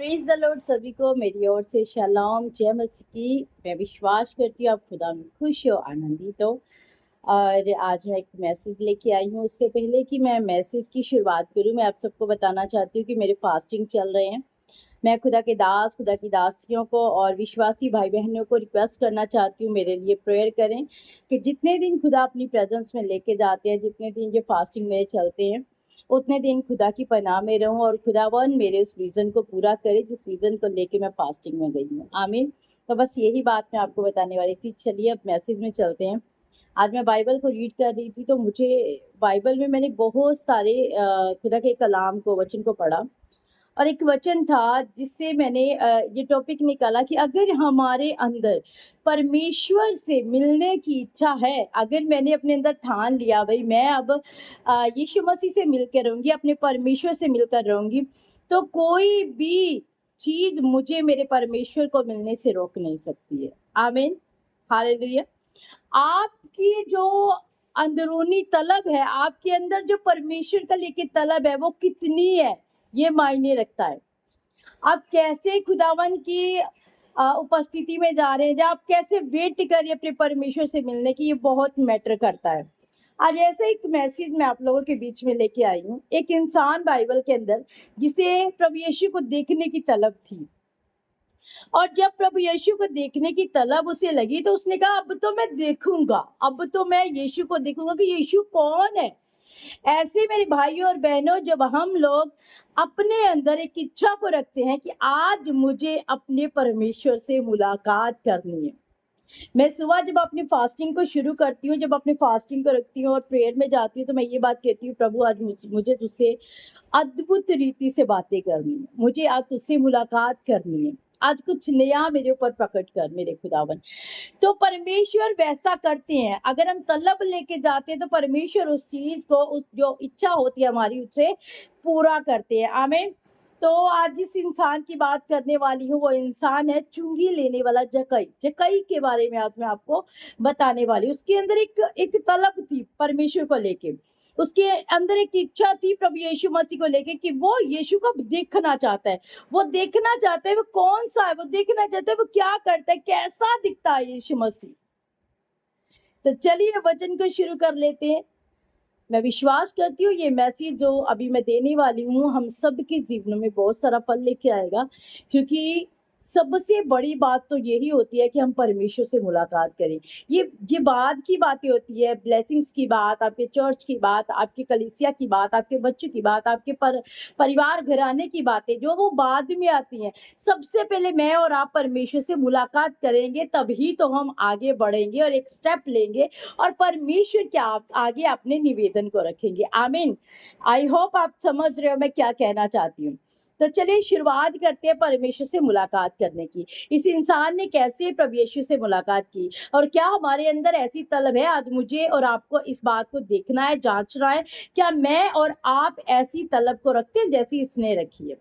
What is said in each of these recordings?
Praise the Lord. सभी को मेरी ओर से शलाम, जय मसीह की। मैं विश्वास करती हूँ आप खुदा में खुश हो, आनंदित हो। और आज मैं एक मैसेज लेके आई हूँ। उससे पहले कि मैं मैसेज की शुरुआत करूँ, मैं आप सबको बताना चाहती हूँ कि मेरे फास्टिंग चल रहे हैं। मैं खुदा के दास, खुदा की दासियों को और विश्वासी भाई बहनों को रिक्वेस्ट करना चाहती हूँ, मेरे लिए प्रेयर करें कि जितने दिन खुदा अपनी प्रेजेंस में लेके जाते हैं, जितने दिन ये फास्टिंग में चलते हैं, उतने दिन खुदा की पनाह में रहूं और खुदावन मेरे उस विज़न को पूरा करे जिस विज़न को लेके मैं फास्टिंग में गई हूँ। आमीन। तो बस यही बात मैं आपको बताने वाली थी। चलिए अब मैसेज में चलते हैं। आज मैं बाइबल को रीड कर रही थी, तो मुझे बाइबल में मैंने बहुत सारे खुदा के कलाम को, वचन को पढ़ा, और एक वचन था जिससे मैंने ये टॉपिक निकाला कि अगर हमारे अंदर परमेश्वर से मिलने की इच्छा है, अगर मैंने अपने अंदर ठान लिया भाई मैं अब यीशु मसीह से मिलकर रहूंगी, अपने परमेश्वर से मिलकर रहूंगी, तो कोई भी चीज मुझे मेरे परमेश्वर को मिलने से रोक नहीं सकती है। आमीन, हालेलुया। आपकी जो अंदरूनी तलब है, आपके अंदर जो परमेश्वर का लेके तलब है, वो कितनी है, ये मायने रखता है। आप कैसे खुदावन की उपस्थिति में जा रहे हैं, जब आप कैसे वेट कर रहे हैं अपने परमेश्वर से मिलने की, ये बहुत मैटर करता है। आज ऐसा एक मैसेज मैं आप लोगों के बीच में लेके आई हूँ। एक इंसान बाइबल के अंदर जिसे प्रभु यीशु को देखने की तलब थी, और जब प्रभु यीशु को देखने की तलब उसे लगी तो उसने कहा अब तो मैं देखूंगा, अब तो मैं यीशु को देखूंगा कि यीशु कौन है। ऐसे मेरे भाइयों और बहनों, जब हम लोग अपने अंदर एक इच्छा को रखते हैं कि आज मुझे अपने परमेश्वर से मुलाकात करनी है। मैं सुबह जब अपनी फास्टिंग को शुरू करती हूँ, जब अपनी फास्टिंग को रखती हूँ और प्रेयर में जाती हूँ, तो मैं ये बात कहती हूँ, प्रभु आज मुझे तुझसे अद्भुत रीति से बातें करनी है, मुझे आज तुझसे मुलाकात करनी है, आज कुछ नया मेरे ऊपर प्रकट कर मेरे खुदावन। तो परमेश्वर वैसा करते हैं, अगर हम तलब लेके जाते हैं तो परमेश्वर उस चीज को, उस जो इच्छा होती है हमारी, उसे पूरा करते हैं। आमीन। तो आज जिस इंसान की बात करने वाली हूँ वो इंसान है चुंगी लेने वाला जकई। जकई के बारे में आज मैं आपको बताने वाली हूँ। उसके अंदर एक तलब थी परमेश्वर को लेके, उसके अंदर एक इच्छा थी प्रभु यीशु मसीह को लेके कि वो यीशु को देखना चाहता है। वो देखना चाहता है वो कौन सा है, वो देखना चाहता है वो क्या करता है, कैसा दिखता है यीशु मसीह। तो चलिए वचन को शुरू कर लेते हैं। मैं विश्वास करती हूँ ये मैसेज जो अभी मैं देने वाली हूँ हम सब के जीवन में बहुत सारा फल लेके आएगा, क्योंकि सबसे बड़ी बात तो यही होती है कि हम परमेश्वर से मुलाकात करें। ये बाद की बातें होती है, ब्लेसिंग्स की बात, आपके चर्च की बात, आपके कलीसिया की बात, आपके बच्चों की बात, आपके परिवार घराने की बातें जो वो बाद में आती हैं। सबसे पहले मैं और आप परमेश्वर से मुलाकात करेंगे, तभी तो हम आगे बढ़ेंगे और एक स्टेप लेंगे और परमेश्वर के आगे अपने निवेदन को रखेंगे। आमीन। आई होप आप समझ रहे हो मैं क्या कहना चाहती हूँ। तो चलिए शुरुआत करते हैं परमेश्वर से मुलाकात करने की। इस इंसान ने कैसे प्रभु यीशु से मुलाकात की, और क्या हमारे अंदर ऐसी तलब है। आज मुझे और आपको इस बात को देखना है, जांचना है, क्या मैं और आप ऐसी तलब को रखते हैं जैसी इसने रखी है।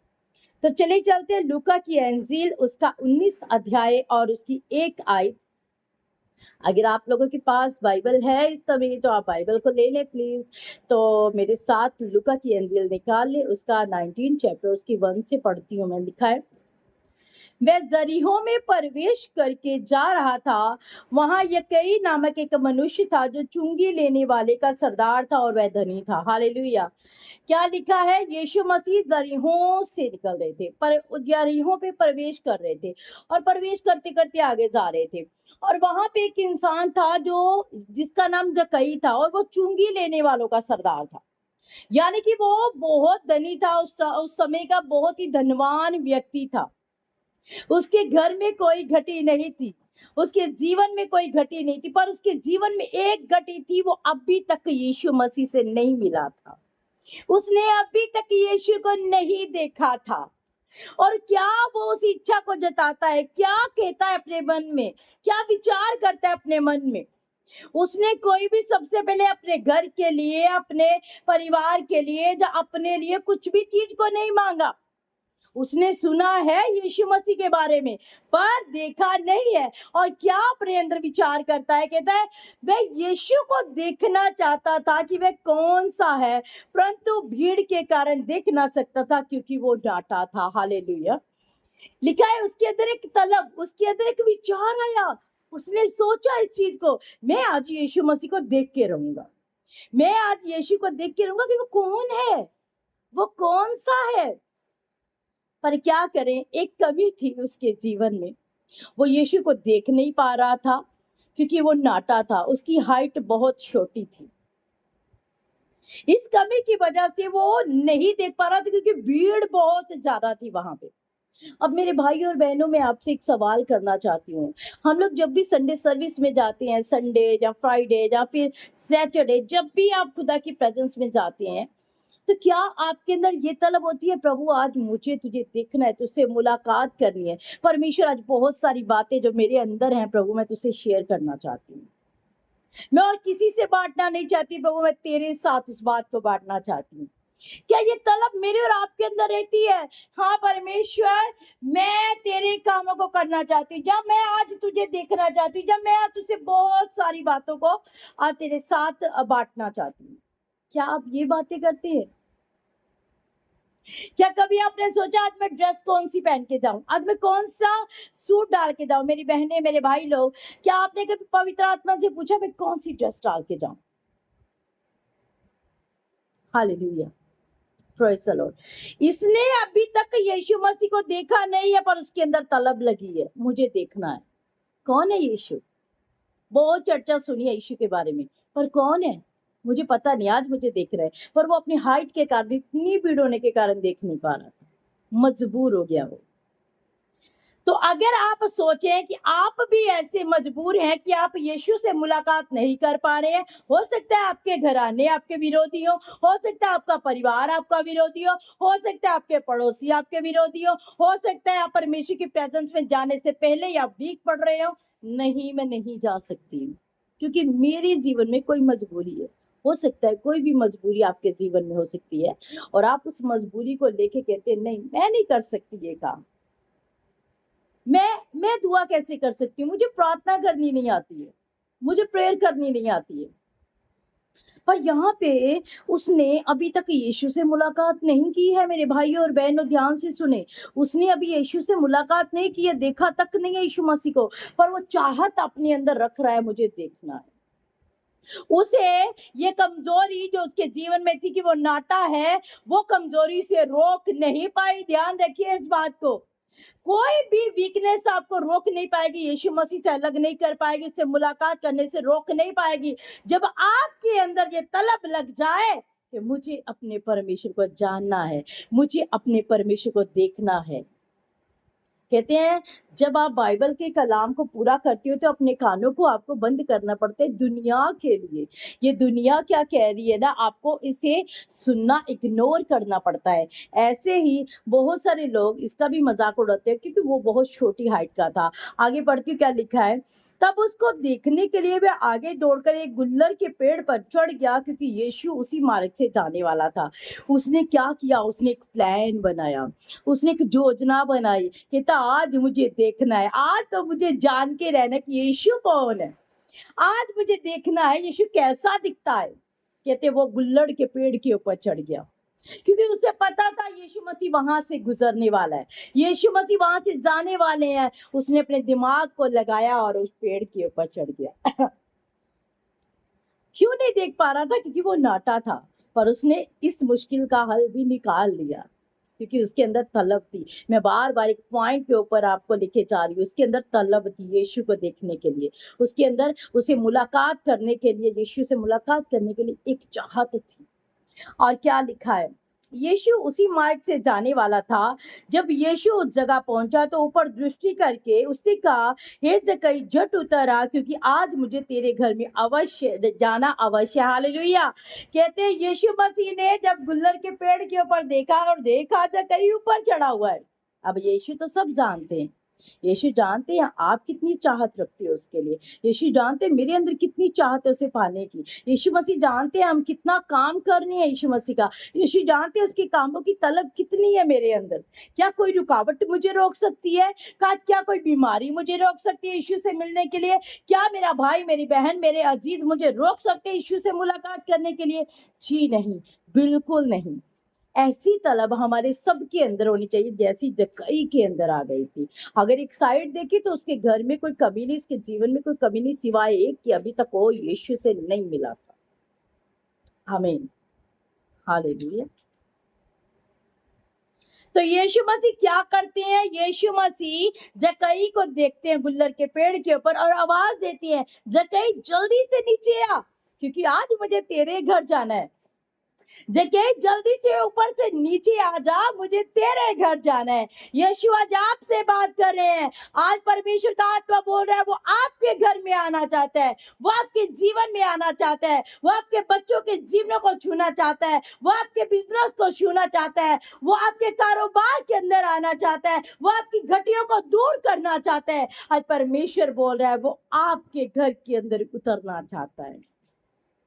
तो चलिए चलते हैं लूका की इंजील, उसका 19 अध्याय और उसकी 1 आयत। अगर आप लोगों के पास बाइबल है इस समय तो आप बाइबल को ले लें प्लीज। तो मेरे साथ लूका की इंजील निकाल ले, उसका 19 चैप्टर उसकी 1 से पढ़ती हूँ मैं। लिखा है, वह जरीहो में प्रवेश करके जा रहा था। वहां यकई नामक एक मनुष्य था जो चुंगी लेने वाले का सरदार था और वह धनी था। हालेलुया। क्या लिखा है, यीशु मसीह जरीहो से निकल रहे थे, पर जरीहो पे प्रवेश कर रहे थे और प्रवेश करते करते आगे जा रहे थे। और वहां पे एक इंसान था जो जिसका नाम जकई था, और वो चुंगी लेने वालों का सरदार था। यानी कि वो बहुत धनी था, उस समय का बहुत ही धनवान व्यक्ति था। उसके घर में कोई घटी नहीं थी, उसके जीवन में कोई घटी नहीं थी, पर उसके जीवन में एक घटी थी, वो अभी तक यीशु मसीह से नहीं मिला था। उसने अभी तक यीशु को नहीं देखा था। और क्या वो उस इच्छा को जताता है, क्या कहता है अपने मन में, क्या विचार करता है अपने मन में। उसने कोई भी सबसे पहले अपने घर के लिए, अपने परिवार के लिए या अपने लिए कुछ भी चीज को नहीं मांगा। उसने सुना है यीशु मसीह के बारे में, पर देखा नहीं है। और क्या अपने अंदर विचार करता है, कहता है वह यीशु को देखना चाहता था कि वह कौन सा है, परंतु भीड़ के कारण देख ना सकता था क्योंकि वो डांटा था। हालेलुया। लिखा है उसके अंदर एक तलब, उसके अंदर एक विचार आया। उसने सोचा इस चीज को, मैं आज यीशु मसीह को देख के रहूंगा, मैं आज यीशु को देख के रहूंगा कि वो कौन है, वो कौन सा है। पर क्या करें, एक कमी थी उसके जीवन में, वो यीशु को देख नहीं पा रहा था क्योंकि वो नाटा था, उसकी हाइट बहुत छोटी थी। इस कमी की वजह से वो नहीं देख पा रहा था क्योंकि भीड़ बहुत ज्यादा थी वहां पे। अब मेरे भाई और बहनों, मैं आपसे एक सवाल करना चाहती हूँ। हम लोग जब भी संडे सर्विस में जाते हैं, संडे या फ्राइडे या फिर सैटरडे, जब भी आप खुदा की प्रेजेंस में जाते हैं, तो क्या आपके अंदर ये तलब होती है, प्रभु आज मुझे तुझे देखना है, तुझसे मुलाकात करनी है। परमेश्वर, आज बहुत सारी बातें जो मेरे अंदर हैं प्रभु, मैं तुझसे शेयर करना चाहती हूँ, मैं और किसी से बांटना नहीं चाहती प्रभु, मैं तेरे साथ उस बात को बांटना चाहती हूँ। क्या ये तलब मेरे और आपके अंदर रहती है? हाँ परमेश्वर, मैं तेरे कामों को करना चाहती हूँ, जब मैं आज तुझे देखना चाहती हूँ, जब मैं आज तुझसे बहुत सारी बातों को आज तेरे साथ बांटना चाहती हूँ। क्या आप ये बातें करते हैं? क्या कभी आपने सोचा आज मैं ड्रेस कौन सी पहन के जाऊं, आज मैं कौन सा सूट डाल के जाऊं? मेरी बहनें, मेरे भाई लोग, क्या आपने कभी पवित्र आत्मा से पूछा मैं कौन सी ड्रेस डाल के जाऊं? Hallelujah, praise the Lord. इसने अभी तक यीशु मसीह को देखा नहीं है, पर उसके अंदर तलब लगी है, मुझे देखना है। कौन है यीशु? बहुत चर्चा सुनी है यीशु के बारे में, पर कौन है मुझे पता नहीं। आज मुझे देख रहा है, पर वो अपनी हाइट के कारण, इतनी भीड़ होने के कारण देख नहीं पा रहा था, मजबूर हो गया वो। तो अगर आप सोचें कि आप भी ऐसे मजबूर हैं कि आप यीशु से मुलाकात नहीं कर पा रहे हैं, हो सकता है आपके घराने आपके विरोधी हो सकता है आपका परिवार आपका विरोधी हो सकता है आपके पड़ोसी आपके विरोधी हो सकता है आप परमेश्वर की प्रेजेंस में जाने से पहले ही आप वीक पड़ रहे हो, नहीं मैं नहीं जा सकती हूँ क्योंकि मेरे जीवन में कोई मजबूरी है। हो सकता है कोई भी मजबूरी आपके जीवन में हो सकती है, और आप उस मजबूरी को लेके कहते हैं नहीं मैं नहीं कर सकती ये काम, मैं दुआ कैसे कर सकती हूँ, मुझे प्रार्थना करनी नहीं आती है, मुझे प्रेयर करनी नहीं आती है। पर यहाँ पे उसने अभी तक यीशु से मुलाकात नहीं की है। मेरे भाई और बहनों, ध्यान से सुने, उसने अभी यीशु से मुलाकात नहीं की है, देखा तक नहीं है यीशु मसीह को, पर वो चाहत अपने अंदर रख रहा है, मुझे देखना है। उसे ये कमजोरी जो उसके जीवन में थी कि वो नाटा है, वो कमजोरी से रोक नहीं पाई। ध्यान रखिए इस बात को, कोई भी वीकनेस आपको रोक नहीं पाएगी, यीशु मसीह से अलग नहीं कर पाएगी, उससे मुलाकात करने से रोक नहीं पाएगी। जब आपके अंदर ये तलब लग जाए कि मुझे अपने परमेश्वर को जानना है, मुझे अपने परमेश्वर को देखना है। कहते हैं जब आप बाइबल के कलाम को पूरा करते हो तो अपने कानों को आपको बंद करना पड़ता है दुनिया के लिए। ये दुनिया क्या कह रही है ना, आपको इसे सुनना, इग्नोर करना पड़ता है। ऐसे ही बहुत सारे लोग इसका भी मजाक उड़ाते हैं क्योंकि वो बहुत छोटी हाइट का था। आगे बढ़ के क्या लिखा है, तब उसको देखने के लिए वह आगे दौड़कर एक गुल्लर के पेड़ पर चढ़ गया क्योंकि यीशु उसी मार्ग से जाने वाला था। उसने क्या किया, उसने एक प्लान बनाया, उसने एक योजना बनाई। कहता आज मुझे देखना है, आज तो मुझे जान के रहना कि यीशु कौन है, आज मुझे देखना है यीशु कैसा दिखता है। कहते वो गुल्लड़ के पेड़ के ऊपर चढ़ गया क्योंकि उसे पता था यीशु मसीह वहां से गुजरने वाला है, यीशु मसीह वहां से जाने वाले हैं। उसने अपने दिमाग को लगाया और उस पेड़ के ऊपर चढ़ गया। क्यों नहीं देख पा रहा था? क्योंकि वो नाटा था, पर उसने इस मुश्किल का हल भी निकाल लिया क्योंकि उसके अंदर तलब थी। मैं बार बार एक पॉइंट के ऊपर आपको लिखे जा रही हूँ, उसके अंदर तलब थी यीशु को देखने के लिए, उसके अंदर उसे मुलाकात करने के लिए, यीशु से मुलाकात करने के लिए एक चाहत थी। और क्या लिखा है, यीशु उसी मार्ग से जाने वाला था। जब यीशु उस जगह पहुंचा तो ऊपर दृष्टि करके उसने कहा, हे जक्कई झट उतर आ क्योंकि आज मुझे तेरे घर में अवश्य जाना अवश्य। हालेलुया। कहते हैं यीशु मसीह ने जब गुल्लर के पेड़ के ऊपर देखा और देखा जक्कई ऊपर चढ़ा हुआ है। अब यीशु तो सब जानते हैं, यीशु जानते हैं आप कितनी चाहत रखते हो उसके लिए, यीशु जानते हैं मेरे अंदर कितनी चाहत है उसे पाने की, यीशु मसीह जानते हैं हम कितना काम करनी है यीशु मसीह का, यीशु जानते हैं उसके कामों की तलब कितनी है मेरे अंदर। क्या कोई रुकावट मुझे रोक सकती है? क्या कोई बीमारी मुझे रोक सकती है यीशु से मिलने के लिए? क्या मेरा भाई, मेरी बहन, मेरे अजीज मुझे रोक सकते हैं यीशु से मुलाकात करने के लिए? जी नहीं, बिल्कुल नहीं। ऐसी तलब हमारे सबके अंदर होनी चाहिए जैसी जक्कई के अंदर आ गई थी। अगर एक साइड देखी तो उसके घर में कोई कमी नहीं, उसके जीवन में कोई कमी नहीं, सिवाय एक कि अभी तक वो यीशु से नहीं मिला था। आमीन, हालेलुया। तो यीशु मसीह क्या करते हैं? यीशु मसीह जक्कई को देखते हैं गुल्लर के पेड़ के ऊपर और आवाज देती है, जक्कई जल्दी से नीचे आ, क्योंकि आज मुझे तेरे घर जाना है। जक्कई जल्दी से ऊपर से नीचे आ जा, मुझे तेरे घर जाना है। यीशु आज आपसे बात कर रहे हैं। आज परमेश्वर का आत्मा बोल रहा है, वो आपके घर में आना चाहता है, वो आपके जीवन में आना चाहता है, वो आपके बच्चों के जीवनों को छूना चाहता है, वो आपके बिजनेस को छूना चाहता है, वो आपके कारोबार के अंदर आना चाहता है, वो आपकी घटियों को दूर करना चाहता है। आज परमेश्वर बोल रहा है, वो आपके घर के अंदर उतरना चाहता है।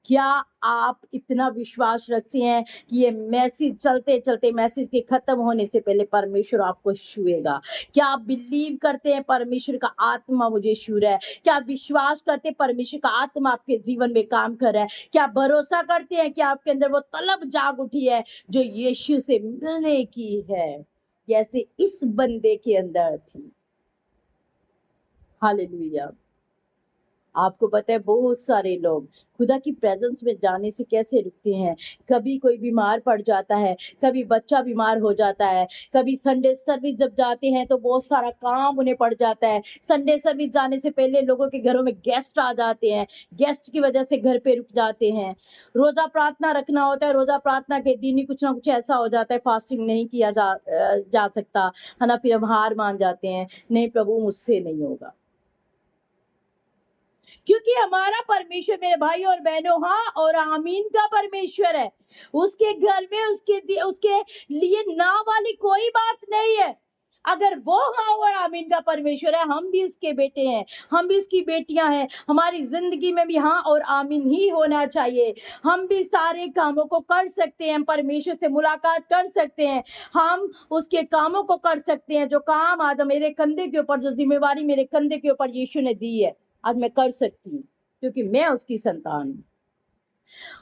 क्या आप इतना विश्वास रखते हैं कि ये मैसेज चलते चलते मैसेज के खत्म होने से पहले परमेश्वर आपको छुएगा? क्या आप बिलीव करते हैं परमेश्वर का आत्मा मुझे छू रहा है? क्या आप विश्वास करते हैं परमेश्वर का आत्मा आपके जीवन में काम कर रहा है? क्या आप भरोसा करते हैं कि आपके अंदर वो तलब जाग उठी है जो यीशु से मिलने की है, जैसे इस बंदे के अंदर थी? हालेलुया। आपको पता है बहुत सारे लोग खुदा की प्रेजेंस में जाने से कैसे रुकते हैं। कभी कोई बीमार पड़ जाता है, कभी बच्चा बीमार हो जाता है, कभी संडे सर्विस जब जाते हैं तो बहुत सारा काम उन्हें पड़ जाता है। संडे सर्विस जाने से पहले लोगों के घरों में गेस्ट आ जाते हैं, गेस्ट की वजह से घर पे रुक जाते हैं। रोजा प्रार्थना रखना होता है, रोजा प्रार्थना के दिन ही कुछ ना कुछ ऐसा हो जाता है, फास्टिंग नहीं किया जा सकता है ना, फिर हम हार मान जाते हैं, नहीं प्रभु मुझसे नहीं होगा। क्योंकि हमारा परमेश्वर मेरे भाई और बहनों हाँ और आमीन का परमेश्वर है। उसके घर में उसके लिए ना वाली कोई बात नहीं है। अगर वो हाँ और आमीन का परमेश्वर है, हम भी उसके बेटे हैं, हम भी उसकी बेटियां हैं। हमारी जिंदगी में भी हाँ और आमीन ही होना चाहिए। हम भी सारे कामों को कर सकते हैं, हम परमेश्वर से मुलाकात कर सकते हैं, हम उसके कामों को कर सकते हैं। जो काम आज मेरे कंधे के ऊपर, जो जिम्मेवारी मेरे कंधे के ऊपर यीशु ने दी है, आज मैं कर सकती हूँ क्योंकि मैं उसकी संतान हूँ।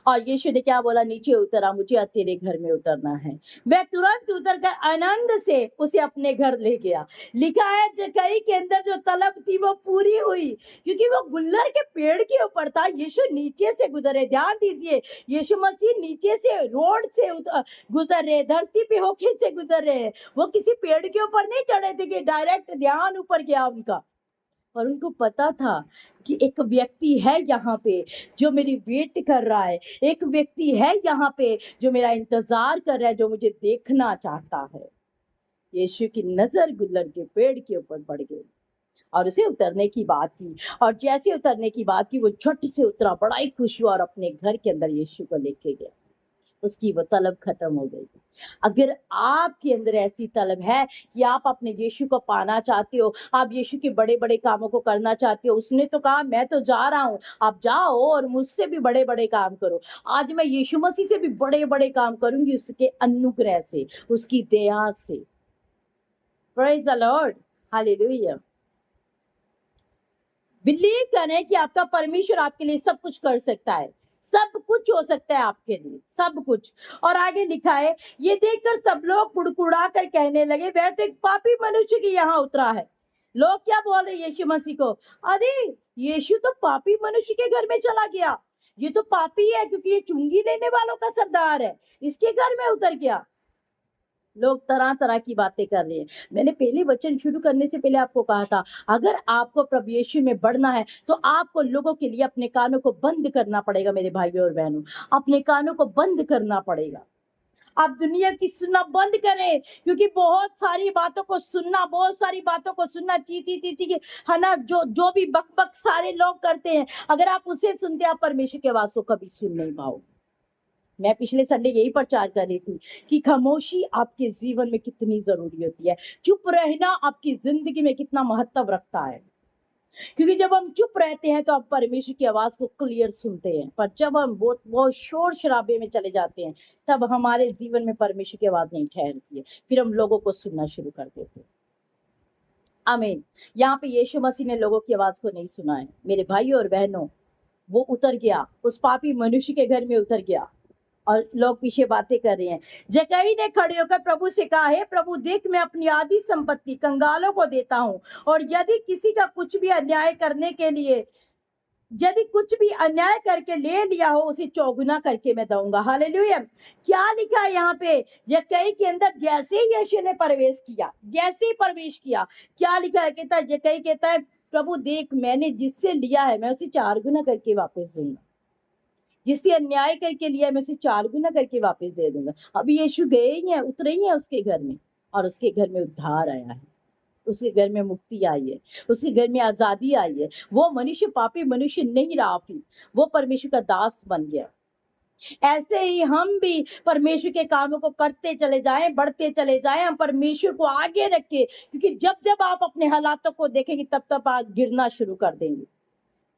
और यीशु ने क्या बोला? नीचे उतरा, मुझे तेरे घर में उतरना है। वह तुरंत उतरकर आनंद से उसे अपने घर ले गया। लिखा है जक्कई के अंदर जो तलब थी वो पूरी हुई, क्योंकि वो गुल्लर के पेड़ के ऊपर था। यीशु नीचे से गुजरे, ध्यान दीजिए, यीशु मसीह नीचे से रोड से गुजर रहे, धरती पे होके से गुजर रहे हैं। वो किसी पेड़ के ऊपर नहीं चढ़े थे कि डायरेक्ट ध्यान ऊपर गया उनका। और उनको पता था कि एक व्यक्ति है यहाँ पे जो मेरी वेट कर रहा है, एक व्यक्ति है यहाँ पे जो मेरा इंतजार कर रहा है, जो मुझे देखना चाहता है। यीशु की नजर गुल्लर के पेड़ के ऊपर पड़ गई और उसे उतरने की बात की, और जैसे उतरने की बात की वो झट से उतरा, बड़ा ही खुश हुआ और अपने घर के अंदर यीशु को लेके गया। उसकी वो तलब खत्म हो गई। अगर आपके अंदर ऐसी तलब है कि आप अपने यीशु को पाना चाहते हो, आप यीशु के बड़े बड़े कामों को करना चाहते हो, उसने तो कहा मैं तो जा रहा हूँ, आप जाओ और मुझसे भी बड़े बड़े काम करो। आज मैं यीशु मसीह से भी बड़े बड़े काम करूंगी, उसके अनुग्रह से, उसकी दया से। Praise the Lord, hallelujah. Believe करें कि आपका परमेश्वर आपके लिए सब कुछ कर सकता है, सब कुछ हो सकता है आपके लिए, सब कुछ। और आगे लिखा है, ये देखकर सब लोग कुड़कुड़ा कर कहने लगे, वह तो एक पापी मनुष्य की यहाँ उतरा है। लोग क्या बोल रहे यीशु मसीह को? अरे यीशु तो पापी मनुष्य के घर में चला गया, ये तो पापी है क्योंकि ये चुंगी लेने वालों का सरदार है, इसके घर में उतर गया। लोग तरह तरह की बातें कर रहे हैं। मैंने पहले वचन शुरू करने से पहले आपको कहा था, अगर आपको प्रभु यीशु में बढ़ना है तो आपको लोगों के लिए अपने कानों को बंद करना पड़ेगा। मेरे भाइयों और बहनों, अपने कानों को बंद करना पड़ेगा। आप दुनिया की सुनना बंद करें, क्योंकि बहुत सारी बातों को सुनना, बहुत सारी बातों को सुनना, चीची चीची के, है ना, जो जो भी बक बक सारे लोग करते हैं, अगर आप उसे सुनते, आप परमेश्वर की आवाज को कभी सुन नहीं पाओगे। मैं पिछले संडे यही प्रचार कर रही थी कि खामोशी आपके जीवन में कितनी जरूरी होती है, चुप रहना आपकी जिंदगी में कितना महत्व रखता है। क्योंकि जब हम चुप रहते हैं तो आप परमेश्वर की आवाज को क्लियर सुनते हैं, पर जब हम बहुत शोर शराबे में चले जाते हैं तब हमारे जीवन में परमेश्वर की आवाज नहीं ठहरती है, फिर हम लोगों को सुनना शुरू कर देते हैं। आमीन। यहाँ पे यीशु मसीह ने लोगों की आवाज को नहीं सुना है। मेरे भाइयों और बहनों, वो उतर गया, उस पापी मनुष्य के घर में उतर गया। और लोग पीछे बातें कर रहे हैं। जक्कई ने खड़े होकर प्रभु से कहा, हे प्रभु देख, मैं अपनी आधी संपत्ति कंगालों को देता हूँ, और यदि किसी का कुछ भी अन्याय करने के लिए, यदि कुछ भी अन्याय करके ले लिया हो, उसे चौगुना करके मैं दूंगा। हालेलुया। क्या लिखा है यहाँ पे? जक्कई के अंदर जैसे ही यीशु ने प्रवेश किया, जैसे ही प्रवेश किया, क्या लिखा है? कहता है, जक्कई कहता है, प्रभु देख, मैंने जिससे लिया है मैं उसे 4 गुना करके वापस दूंगा। जिससे अन्याय करके लिया मैं उसे 4 गुना करके वापस दे दूंगा। अभी यीशु गए ही हैं, उतरे ही हैं उसके घर में, और उसके घर में उद्धार आया है, उसके घर में मुक्ति आई है, उसके घर में आजादी आई है। वो मनुष्य पापी मनुष्य नहीं रहा, फिर वो परमेश्वर का दास बन गया। ऐसे ही हम भी परमेश्वर के कामों को करते चले जाएं, बढ़ते चले जाएं, हम परमेश्वर को आगे रखें, क्योंकि जब जब आप अपने हालातों को देखेंगे तब तब आप गिरना शुरू कर देंगे,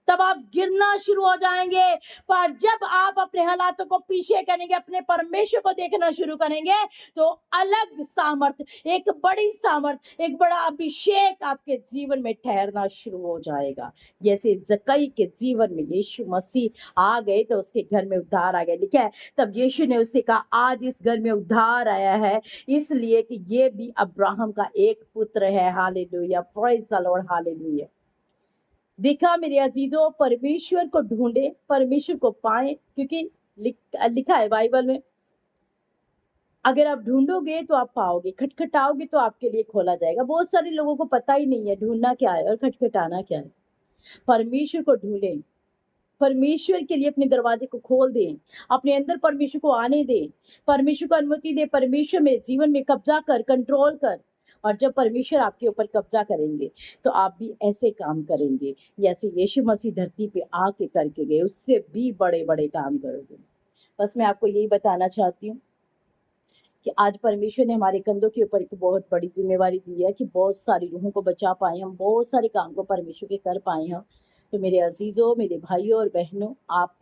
तब आप गिरना शुरू हो जाएंगे। पर जब आप अपने हालातों को पीछे करेंगे, अपने परमेश्वर को देखना शुरू करेंगे, तो अलग सामर्थ, एक बड़ी सामर्थ, एक बड़ा अभिषेक आपके जीवन में ठहरना शुरू हो जाएगा। जैसे जक्कई के जीवन में यीशु मसीह आ गए तो उसके घर में उद्धार आ गया। लिखा है, तब यीशु ने उससे कहा, आज इस घर में उद्धार आया है, इसलिए कि ये भी अब्राहम का एक पुत्र है। Hallelujah, praise the Lord, hallelujah. देखा मेरे अजीजों, परमेश्वर को ढूंढे, परमेश्वर को पाए, क्योंकि लिखा है बाइबल में, अगर आप ढूंढोगे तो आप पाओगे, खटखटाओगे तो आपके लिए खोला जाएगा। बहुत सारे लोगों को पता ही नहीं है ढूंढना क्या है और खटखटाना क्या है। परमेश्वर को ढूंढें, परमेश्वर के लिए अपने दरवाजे को खोल दें, अपने अंदर परमेश्वर को आने दें, परमेश्वर को अनुमति दे, परमेश्वर में जीवन में कब्जा कर, कंट्रोल कर। और जब परमेश्वर आपके ऊपर कब्जा करेंगे तो आप भी ऐसे काम करेंगे जैसे यीशु मसीह धरती पे आके करके गए, उससे भी बड़े बड़े काम करोगे। बस मैं आपको यही बताना चाहती हूँ कि आज परमेश्वर ने हमारे कंधों के ऊपर एक बहुत बड़ी जिम्मेवारी दी है कि बहुत सारी रूहों को बचा पाए हम, बहुत सारे काम को परमेश्वर के कर पाए हम। तो मेरे अजीजों, मेरे भाइयों और बहनों, आप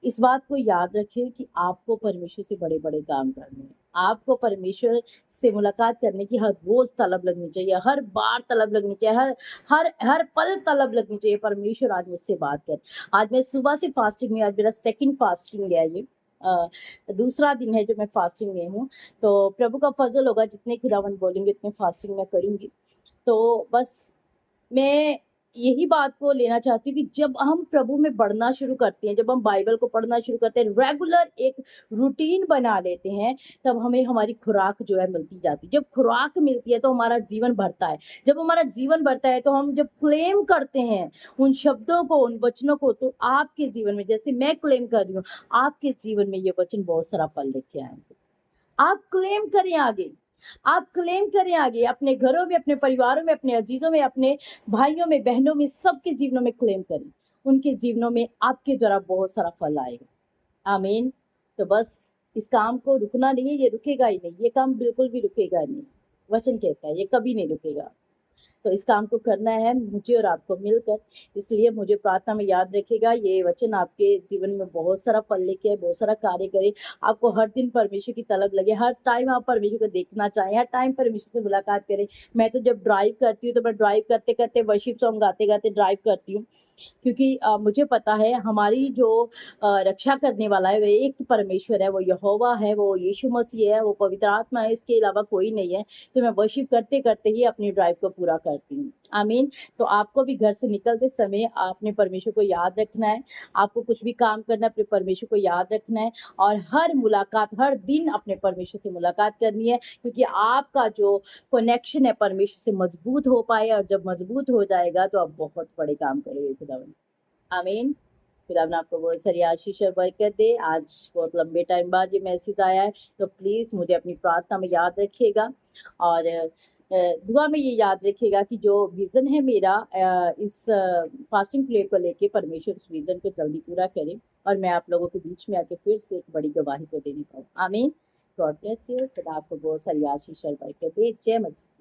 इस बात को याद रखें कि आपको परमेश्वर से बड़े बड़े काम करने हैं। आपको परमेश्वर से मुलाकात करने की हर रोज तलब लगनी चाहिए, हर बार तलब लगनी चाहिए, हर हर हर पल तलब लगनी चाहिए। परमेश्वर आज मुझसे बात कर। आज मैं सुबह से फास्टिंग में, आज मेरा सेकंड फास्टिंग है, ये दूसरा दिन है जो मैं फास्टिंग में हूँ। तो प्रभु का फजल होगा, जितने खुदावंद बोलेंगे उतने फास्टिंग मैं करूँगी। तो बस मैं यही बात को लेना चाहती हूँ कि जब हम प्रभु में बढ़ना शुरू करते हैं, जब हम बाइबल को पढ़ना शुरू करते हैं, रेगुलर एक रूटीन बना लेते हैं, तब हमें हमारी खुराक जो है मिलती जाती है। जब खुराक मिलती है तो हमारा जीवन बढ़ता है। जब हमारा जीवन बढ़ता है तो हम जब क्लेम करते हैं उन शब्दों को, उन वचनों को, तो आपके जीवन में, जैसे मैं क्लेम कर रही हूँ, आपके जीवन में ये वचन बहुत सारा फल लेके आएंगे। आप क्लेम करें आगे, आप क्लेम करें आगे, अपने घरों में, अपने परिवारों में, अपने अजीजों में, अपने भाइयों में, बहनों में, सबके जीवनों में क्लेम करें। उनके जीवनों में आपके द्वारा बहुत सारा फल आएगा। आमीन। तो बस इस काम को रुकना नहीं है, ये रुकेगा ही नहीं, ये काम बिल्कुल भी रुकेगा नहीं। वचन कहता है ये कभी नहीं रुकेगा। तो इस काम को करना है मुझे और आपको मिलकर। इसलिए मुझे प्रार्थना में याद रखेगा, ये वचन आपके जीवन में बहुत सारा फल लेके आए, बहुत सारा कार्य करे। आपको हर दिन परमेश्वर की तलब लगे, हर टाइम आप परमेश्वर को देखना चाहें, हर टाइम परमेश्वर से मुलाकात करें। मैं तो जब ड्राइव करती हूँ तो मैं ड्राइव करते करते वर्शिप सॉन्ग गाते गाते ड्राइव करती हूँ, क्योंकि मुझे पता है हमारी जो रक्षा करने वाला है वो एक परमेश्वर है, वो यहोवा है, वो यीशु मसीह है, वो पवित्र आत्मा है, इसके अलावा कोई नहीं है। तो मैं वर्शिप करते करते ही अपनी ड्राइव को पूरा करती हूँ। आमीन। तो आपको भी घर से निकलते समय आपने परमेश्वर को याद रखना है, आपको कुछ भी काम करना है अपने परमेश्वर को याद रखना है, और हर मुलाकात, हर दिन अपने परमेश्वर से मुलाकात करनी है, क्योंकि आपका जो कनेक्शन है परमेश्वर से मजबूत हो पाए, और जब मजबूत हो जाएगा तो आप बहुत बड़े काम करोगे खुदावन। आमीन। खुदावन आपको बहुत सारी आशीष और बरकत दे। आज बहुत लंबे टाइम बाद ये मैसेज आया है, तो प्लीज़ मुझे अपनी प्रार्थना में याद रखिएगा, और दुआ में ये याद रखिएगा कि जो विज़न है मेरा इस फास्टिंग प्लेट को लेके, परमेश्वर उस विज़न को जल्दी पूरा करे, और मैं आप लोगों के बीच में आके फिर से एक बड़ी गवाही को देने पाऊँ। आमीन। God bless you. खुदा आपको बहुत सारी आशीष और बरकत दे। जय मसीह।